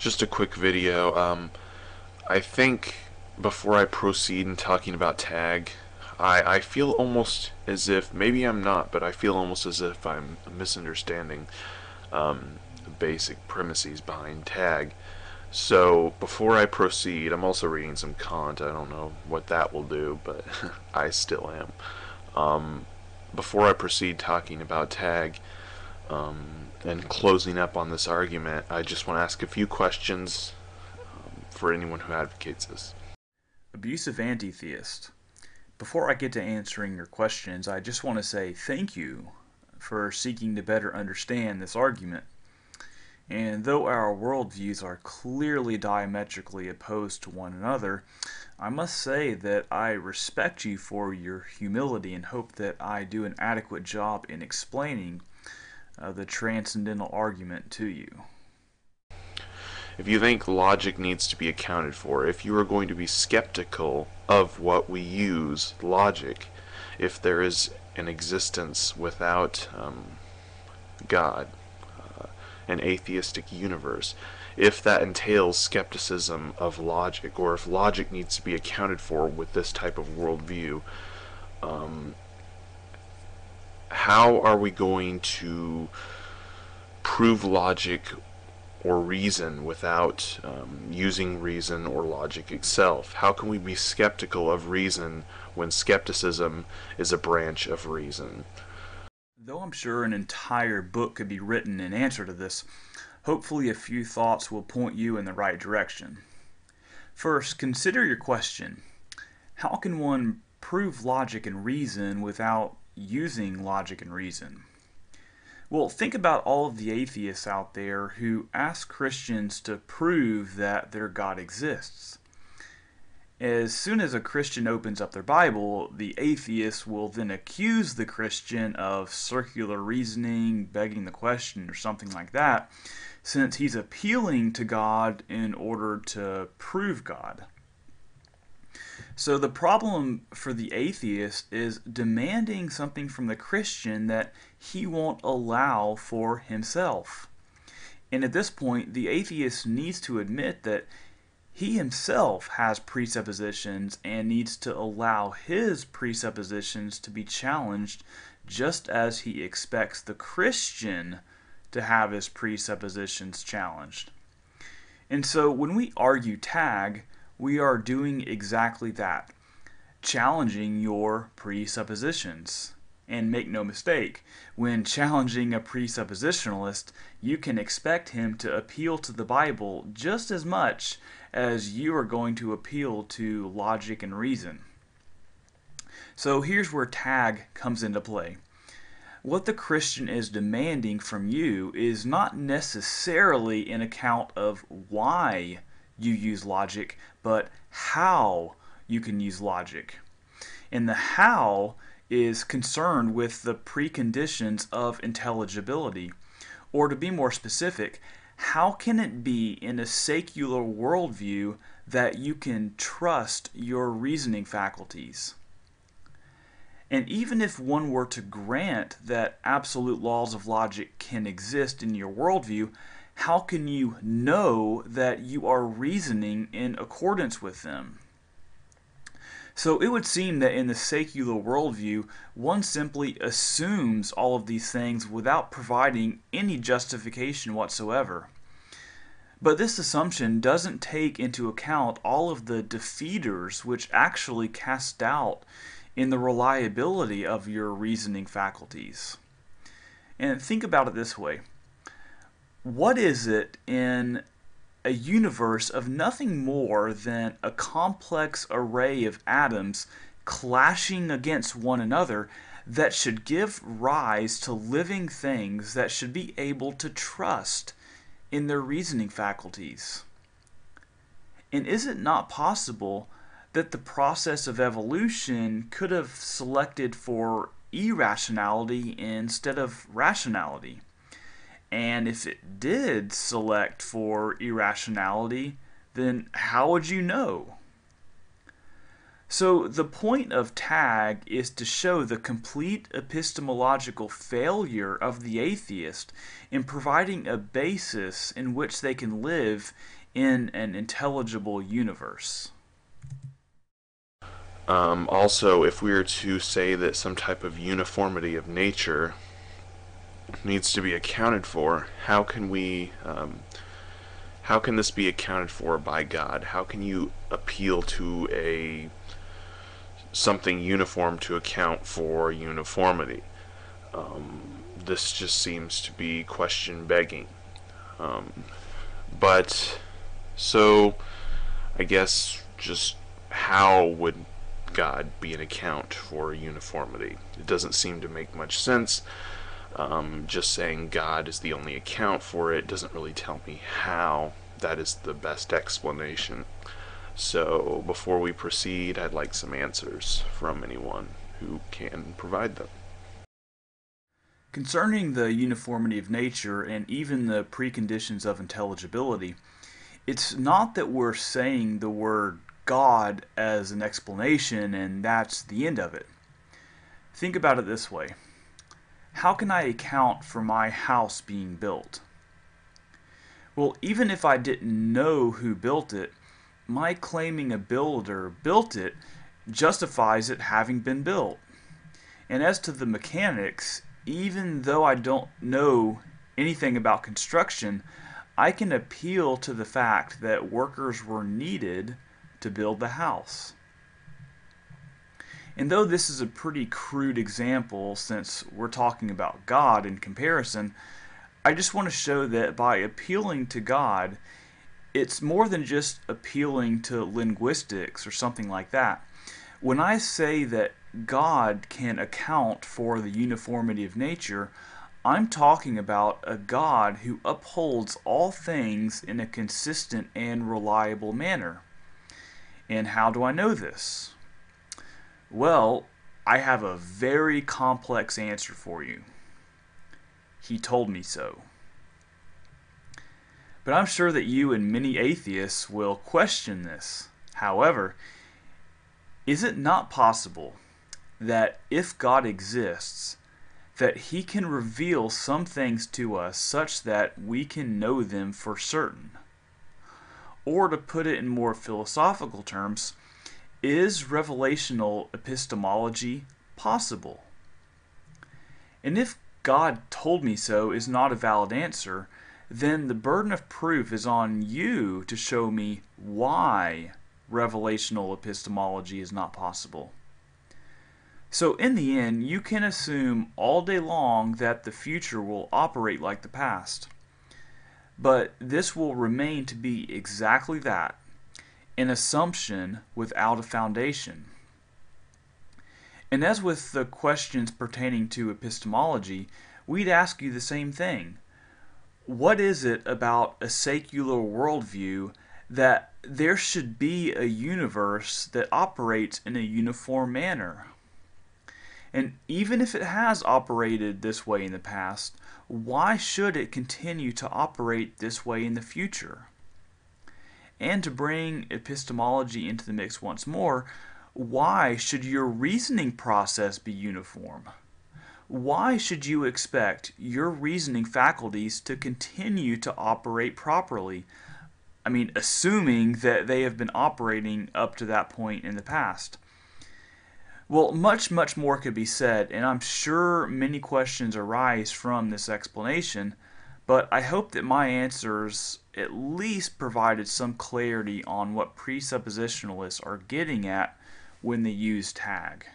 Just a quick video. I think before I proceed in talking about tag, I feel almost as if, maybe I'm not, but I feel almost as if I'm misunderstanding the basic premises behind tag. So before I proceed, I'm also reading some Kant. I don't know what that will do, but I still am. Before I proceed talking about tag, and closing up on this argument, I just want to ask a few questions for anyone who advocates this. Abusive Antitheist. Before I get to answering your questions, I just want to say thank you for seeking to better understand this argument. And though our worldviews are clearly diametrically opposed to one another, I must say that I respect you for your humility and hope that I do an adequate job in explaining the Transcendental Argument to you. If you think logic needs to be accounted for, if you are going to be skeptical of what we use, logic, if there is an existence without God, an atheistic universe, if that entails skepticism of logic, or if logic needs to be accounted for with this type of worldview, how are we going to prove logic or reason without using reason or logic itself? How can we be skeptical of reason when skepticism is a branch of reason? Though I'm sure an entire book could be written in answer to this, hopefully a few thoughts will point you in the right direction. First, consider your question. How can one prove logic and reason without using logic and reason? Well, think about all of the atheists out there who ask Christians to prove that their God exists. As soon as a Christian opens up their Bible, the atheist will then accuse the Christian of circular reasoning, begging the question, or something like that, since he's appealing to God in order to prove God. So the problem for the atheist is demanding something from the Christian that he won't allow for himself. And at this point, the atheist needs to admit that he himself has presuppositions and needs to allow his presuppositions to be challenged, just as he expects the Christian to have his presuppositions challenged. And so when we argue tag, we are doing exactly that, challenging your presuppositions. And make no mistake, when challenging a presuppositionalist, you can expect him to appeal to the Bible just as much as you are going to appeal to logic and reason. So here's where tag comes into play. What the Christian is demanding from you is not necessarily an account of why you use logic, but how you can use logic. And the how is concerned with the preconditions of intelligibility. Or to be more specific, how can it be in a secular worldview that you can trust your reasoning faculties? And even if one were to grant that absolute laws of logic can exist in your worldview, how can you know that you are reasoning in accordance with them? So it would seem that in the secular worldview, one simply assumes all of these things without providing any justification whatsoever. But this assumption doesn't take into account all of the defeaters which actually cast doubt in the reliability of your reasoning faculties. And think about it this way. What is it in a universe of nothing more than a complex array of atoms clashing against one another that should give rise to living things that should be able to trust in their reasoning faculties? And is it not possible that the process of evolution could have selected for irrationality instead of rationality? And if it did select for irrationality, then how would you know? So the point of tag is to show the complete epistemological failure of the atheist in providing a basis in which they can live in an intelligible universe. Also, if we were to say that some type of uniformity of nature needs to be accounted for, how can this be accounted for by God? How can you appeal to something uniform to account for uniformity? This just seems to be question begging. But so I guess just how would God be an account for uniformity? It doesn't seem to make much sense. Just saying God is the only account for it doesn't really tell me how that is the best explanation. So before we proceed, I'd like some answers from anyone who can provide them. Concerning the uniformity of nature and even the preconditions of intelligibility, it's not that we're saying the word God as an explanation and that's the end of it. Think about it this way. How can I account for my house being built? Well, even if I didn't know who built it, my claiming a builder built it justifies it having been built. And as to the mechanics, even though I don't know anything about construction, I can appeal to the fact that workers were needed to build the house. And though this is a pretty crude example since we're talking about God in comparison, I just want to show that by appealing to God, it's more than just appealing to linguistics or something like that. When I say that God can account for the uniformity of nature, I'm talking about a God who upholds all things in a consistent and reliable manner. And how do I know this? Well, I have a very complex answer for you. He told me so. But I'm sure that you and many atheists will question this. However, is it not possible that if God exists, that He can reveal some things to us such that we can know them for certain? Or to put it in more philosophical terms, is revelational epistemology possible? And if God told me so is not a valid answer, then the burden of proof is on you to show me why revelational epistemology is not possible. So in the end, you can assume all day long that the future will operate like the past. But this will remain to be exactly that, an assumption without a foundation. And as with the questions pertaining to epistemology, we'd ask you the same thing. What is it about a secular worldview that there should be a universe that operates in a uniform manner? And even if it has operated this way in the past, why should it continue to operate this way in the future? And to bring epistemology into the mix once more, why should your reasoning process be uniform? Why should you expect your reasoning faculties to continue to operate properly? I mean, assuming that they have been operating up to that point in the past. Well, much more could be said, and I'm sure many questions arise from this explanation, but I hope that my answers at least provided some clarity on what presuppositionalists are getting at when they use tag.